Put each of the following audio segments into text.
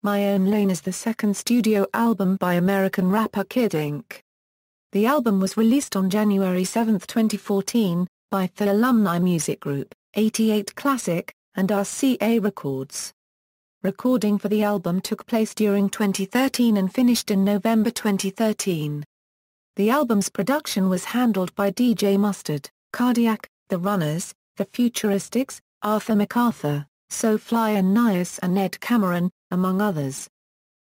My Own Lane is the second studio album by American rapper Kid Ink. The album was released on January 7, 2014, by The Alumni Music Group, 88 Classic, and RCA Records. Recording for the album took place during 2013 and finished in November 2013. The album's production was handled by DJ Mustard, Cardiac, The Runners, The Futuristics, Arthur MacArthur, SoFly and Nias and Ned Cameron, among others.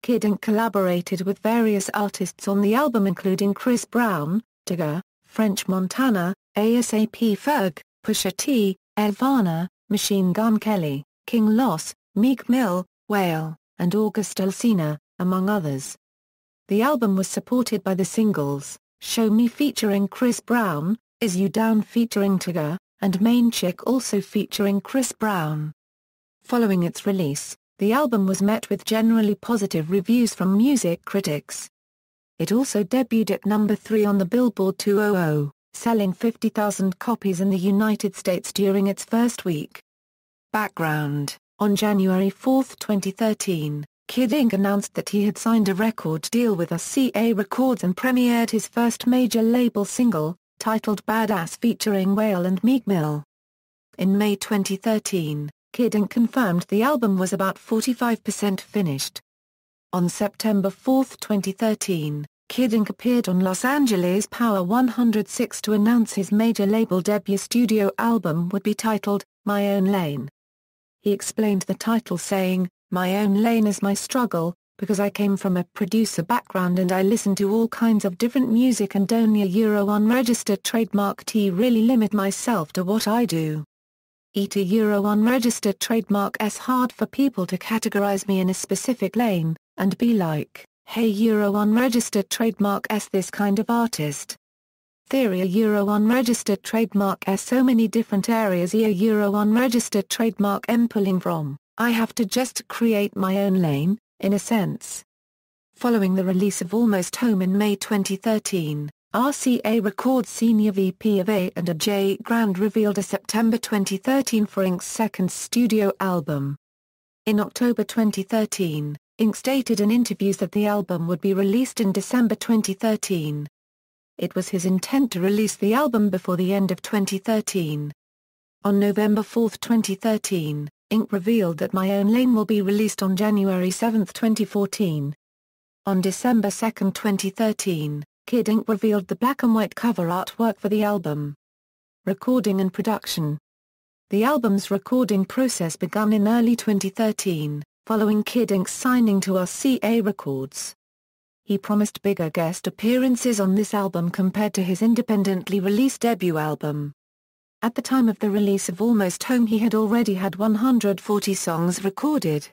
Kid Ink collaborated with various artists on the album including Chris Brown, Tyga, French Montana, ASAP Ferg, Pusha T, Elvana, Machine Gun Kelly, King Los, Meek Mill, Whale, and August Alsina, among others. The album was supported by the singles, Show Me featuring Chris Brown, Is You Down featuring Tyga, and Main Chick also featuring Chris Brown. Following its release, the album was met with generally positive reviews from music critics. It also debuted at number 3 on the Billboard 200, selling 50,000 copies in the United States during its first week. Background: on January 4, 2013, Kid Ink announced that he had signed a record deal with RCA Records and premiered his first major label single, titled Badass featuring Whale and Meek Mill. In May 2013, Kid Ink confirmed the album was about 45% finished. On September 4, 2013, Kid Ink appeared on Los Angeles Power 106 to announce his major label debut studio album would be titled, My Own Lane. He explained the title saying, My Own Lane is my struggle, because I came from a producer background and I listen to all kinds of different music and only a Euro unregistered trademark T really limit myself to what I do. To Euro unregistered trademark S hard for people to categorize me in a specific lane, and be like, hey Euro unregistered trademark S this kind of artist. Theory a Euro unregistered trademark S so many different areas a Euro unregistered trademark M pulling from, I have to just create my own lane, in a sense. Following the release of Almost Home in May 2013, RCA Records Senior VP of A&J Grand revealed a September 2013 for Ink's second studio album. In October 2013, Ink stated in interviews that the album would be released in December 2013. It was his intent to release the album before the end of 2013. On November 4, 2013, Ink revealed that My Own Lane will be released on January 7, 2014. On December 2, 2013, Kid Ink revealed the black and white cover artwork for the album. Recording and production. The album's recording process began in early 2013, following Kid Ink's signing to RCA Records. He promised bigger guest appearances on this album compared to his independently released debut album. At the time of the release of Almost Home he had already had 140 songs recorded.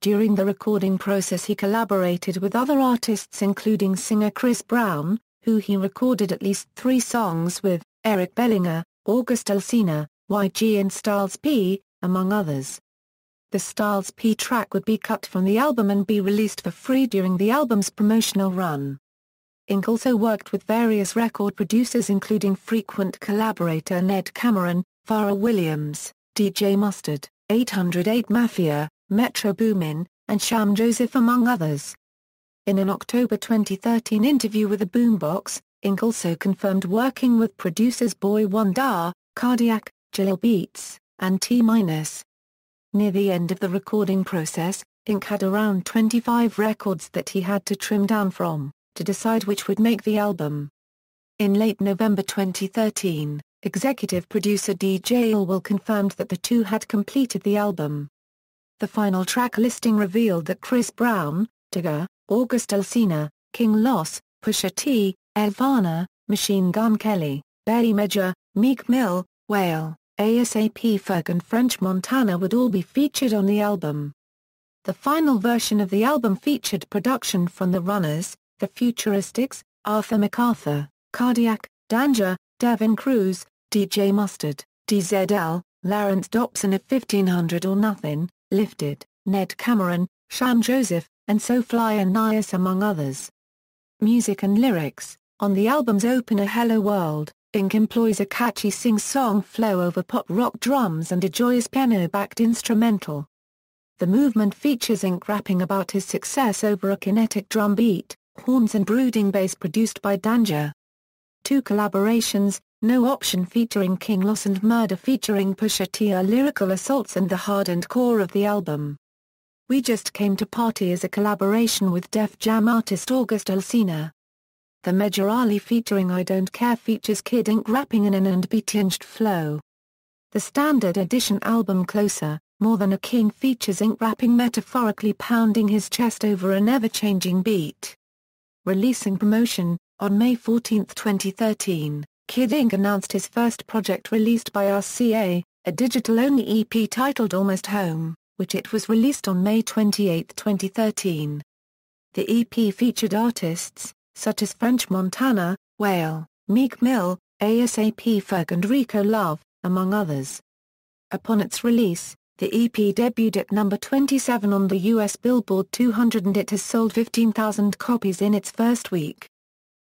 During the recording process he collaborated with other artists including singer Chris Brown, who he recorded at least 3 songs with, Eric Bellinger, August Alsina, YG and Styles P, among others. The Styles P track would be cut from the album and be released for free during the album's promotional run. Ink also worked with various record producers including frequent collaborator Ned Cameron, Pharrell Williams, DJ Mustard, 808 Mafia, Metro Boomin, and Sham Joseph among others. In an October 2013 interview with the Boombox, Ink also confirmed working with producers Boy Wonder, Cardiac, Jalil Beats, and T-. Near the end of the recording process, Ink had around 25 records that he had to trim down from, to decide which would make the album. In late November 2013, executive producer DJ Elwell confirmed that the two had completed the album. The final track listing revealed that Chris Brown, Tyga, August Alsina, King Los, Pusha T, Elvana, Machine Gun Kelly, Benny Major, Meek Mill, Whale, ASAP Ferg and French Montana would all be featured on the album. The final version of the album featured production from The Runners, The Futuristics, Arthur MacArthur, Cardiac, Danger, Devin Cruz, DJ Mustard, DZL, Lawrence Dobson of 1500 or Nothing, Lifted, Ned Cameron, Sham Joseph, and SoFly and Nias among others. Music and lyrics. On the album's opener Hello World, Ink employs a catchy sing-song flow over pop rock drums and a joyous piano-backed instrumental. The movement features Ink rapping about his success over a kinetic drum beat, horns and brooding bass produced by Danja. 2 collaborations, No Option featuring King Los and Murder featuring Pusha T are lyrical assaults and the hardened core of the album. We Just Came to Party is a collaboration with Def Jam artist August Alsina. The Major Ali featuring I Don't Care features Kid Ink rapping in an R&B-tinged flow. The standard edition album Closer, More Than a King features Ink rapping metaphorically pounding his chest over an ever-changing beat. Releasing promotion, on May 14, 2013, Kid Ink announced his first project released by RCA, a digital-only EP titled Almost Home, which it was released on May 28, 2013. The EP featured artists, such as French Montana, Whale, Meek Mill, ASAP Ferg and Rico Love, among others. Upon its release, the EP debuted at number 27 on the US Billboard 200 and it has sold 15,000 copies in its first week.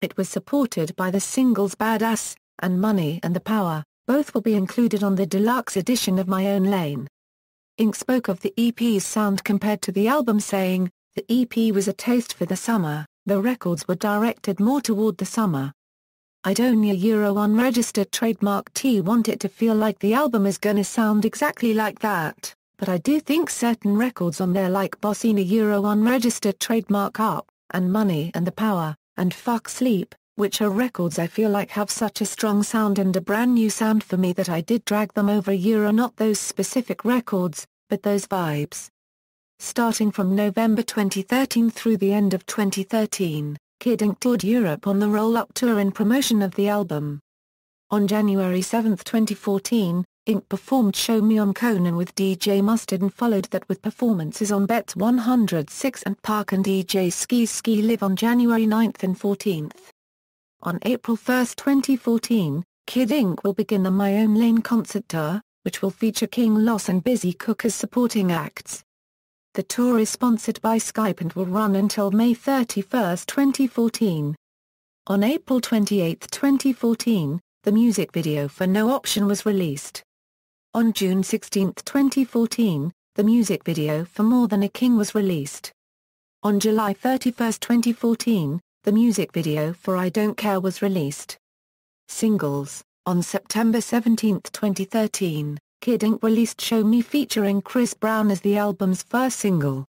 It was supported by the singles Badass and Money and the Power, both will be included on the deluxe edition of My Own Lane. Ink spoke of the EP's sound compared to the album saying, "The EP was a taste for the summer, the records were directed more toward the summer. I'd own a Euro unregistered trademark T want it to feel like the album is gonna sound exactly like that, but I do think certain records on there like Bossina Euro unregistered trademark Up, and Money and the Power, and Fuck Sleep, which are records I feel like have such a strong sound and a brand new sound for me that I did drag them over Euro, not those specific records, but those vibes." Starting from November 2013 through the end of 2013, Kid Ink toured Europe on the Roll Up Tour in promotion of the album. On January 7, 2014, Ink performed Show Me on Conan with DJ Mustard and followed that with performances on Bet's 106 and Park and DJ Ski's Ski Live on January 9 and 14. On April 1, 2014, Kid Ink will begin the My Own Lane concert tour, which will feature King Los and Busy Cook as supporting acts. The tour is sponsored by Skype and will run until May 31, 2014. On April 28, 2014, the music video for No Option was released. On June 16, 2014, the music video for More Than a King was released. On July 31, 2014, the music video for I Don't Care was released. Singles. On September 17, 2013, Kid Ink released Show Me featuring Chris Brown as the album's first single.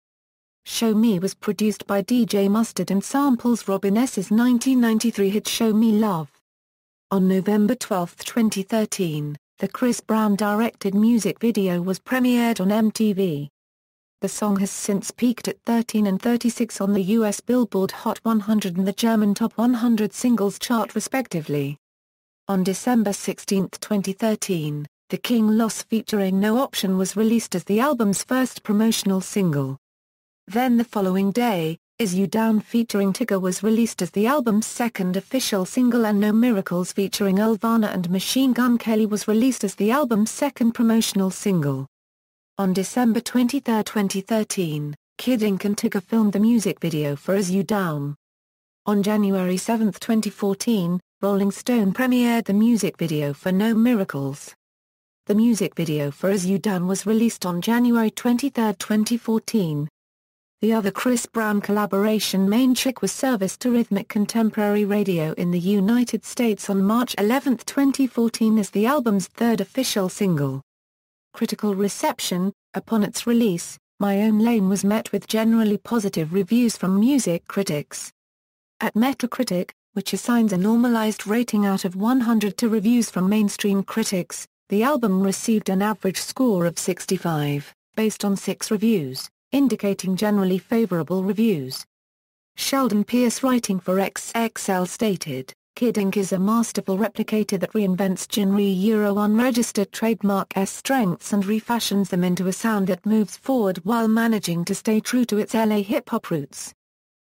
Show Me was produced by DJ Mustard and samples Robin S.'s 1993 hit Show Me Love. On November 12, 2013, the Chris Brown-directed music video was premiered on MTV. The song has since peaked at 13 and 36 on the US Billboard Hot 100 and the German Top 100 Singles chart respectively. On December 16, 2013, The King Los featuring No Option was released as the album's first promotional single. Then the following day, Is You Down featuring Tigger was released as the album's second official single and No Miracles featuring Elvana and Machine Gun Kelly was released as the album's second promotional single. On December 23, 2013, Kid Ink and Tigger filmed the music video for Is You Down. On January 7, 2014, Rolling Stone premiered the music video for No Miracles. The music video for Is You Down was released on January 23, 2014. The other Chris Brown collaboration Main Chick was serviced to Rhythmic Contemporary Radio in the United States on March 11, 2014 as the album's third official single. Critical reception. Upon its release, My Own Lane was met with generally positive reviews from music critics. At Metacritic, which assigns a normalized rating out of 100 to reviews from mainstream critics, the album received an average score of 65, based on 6 reviews, indicating generally favorable reviews. Sheldon Pierce writing for XXL stated, Kid Ink is a masterful replicator that reinvents genre Euro unregistered trademark S strengths and refashions them into a sound that moves forward while managing to stay true to its LA hip-hop roots.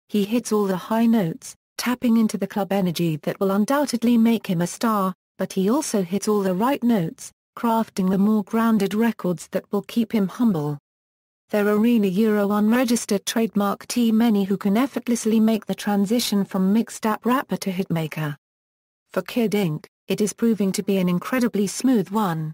He hits all the high notes, tapping into the club energy that will undoubtedly make him a star, but he also hits all the right notes, crafting the more grounded records that will keep him humble. Their arena Euro unregistered trademark T many who can effortlessly make the transition from mixed-up rapper to hitmaker. For Kid Ink, it is proving to be an incredibly smooth one.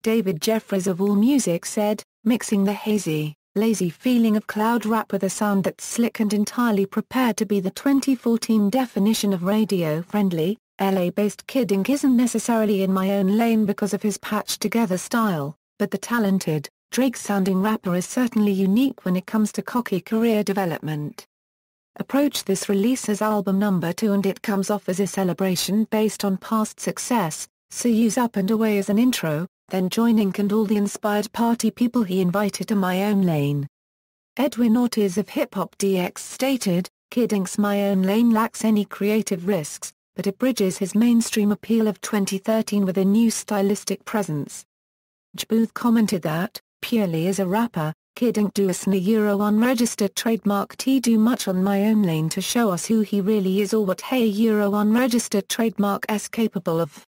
David Jeffries of AllMusic said, mixing the hazy, lazy feeling of cloud rap with a sound that's slick and entirely prepared to be the 2014 definition of radio-friendly. LA-based Kid Ink isn't necessarily in my own lane because of his patched-together style, but the talented, Drake-sounding rapper is certainly unique when it comes to cocky career development. Approach this release as album number 2 and it comes off as a celebration based on past success, so use Up and Away as an intro, then join Ink and all the inspired party people he invited to My Own Lane. Edwin Ortiz of Hip Hop DX stated, Kid Ink's My Own Lane lacks any creative risks, but it bridges his mainstream appeal of 2013 with a new stylistic presence. J. Booth commented that, purely as a rapper, Kid Ink do a snare Euro unregistered trademark T do much on My Own Lane to show us who he really is or what hey Euro unregistered trademark S capable of.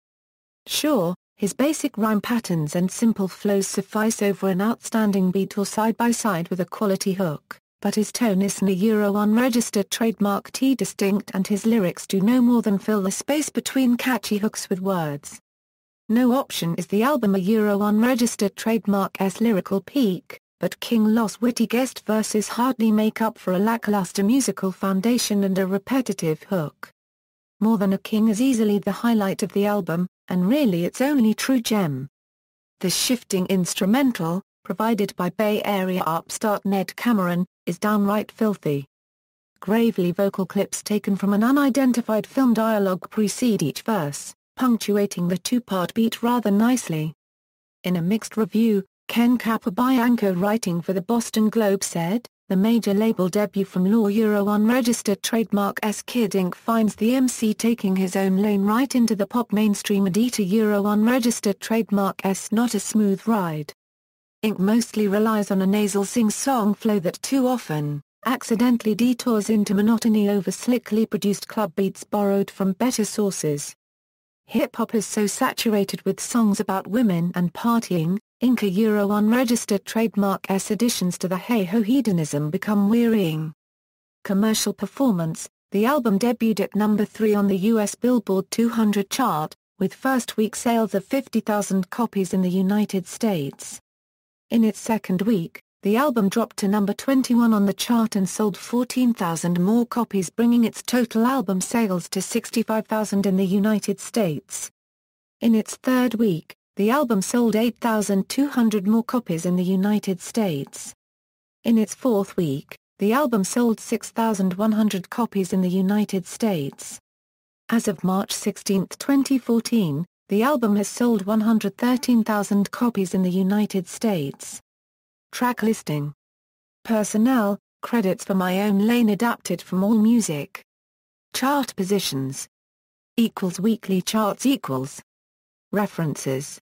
Sure, his basic rhyme patterns and simple flows suffice over an outstanding beat or side by side with a quality hook, but his tone is snare Euro unregistered trademark T distinct and his lyrics do no more than fill the space between catchy hooks with words. No Option is the album a Euro unregistered trademark S lyrical peak, but King Los witty guest verses hardly make up for a lackluster musical foundation and a repetitive hook. More Than a King is easily the highlight of the album, and really its only true gem. The shifting instrumental, provided by Bay Area upstart Ned Cameron, is downright filthy. Gravely vocal clips taken from an unidentified film dialogue precede each verse, punctuating the two-part beat rather nicely. In a mixed review, Ken Capobianco writing for the Boston Globe said, the major label debut from Law Euro unregistered trademark S Kid Ink finds the MC taking his own lane right into the pop mainstream and Eater Euro unregistered trademark S not a smooth ride. Ink mostly relies on a nasal sing-song flow that too often, accidentally detours into monotony over slickly produced club beats borrowed from better sources. Hip-hop is so saturated with songs about women and partying, Ink a Euro unregistered trademark S additions to the hey-ho hedonism become wearying. Commercial performance, the album debuted at number 3 on the US Billboard 200 chart, with first week sales of 50,000 copies in the United States. In its second week, the album dropped to number 21 on the chart and sold 14,000 more copies, bringing its total album sales to 65,000 in the United States. In its third week, the album sold 8,200 more copies in the United States. In its fourth week, the album sold 6,100 copies in the United States. As of March 16, 2014, the album has sold 113,000 copies in the United States. Track listing. Personnel, credits for My Own Lane adapted from AllMusic. Chart positions. Weekly charts. References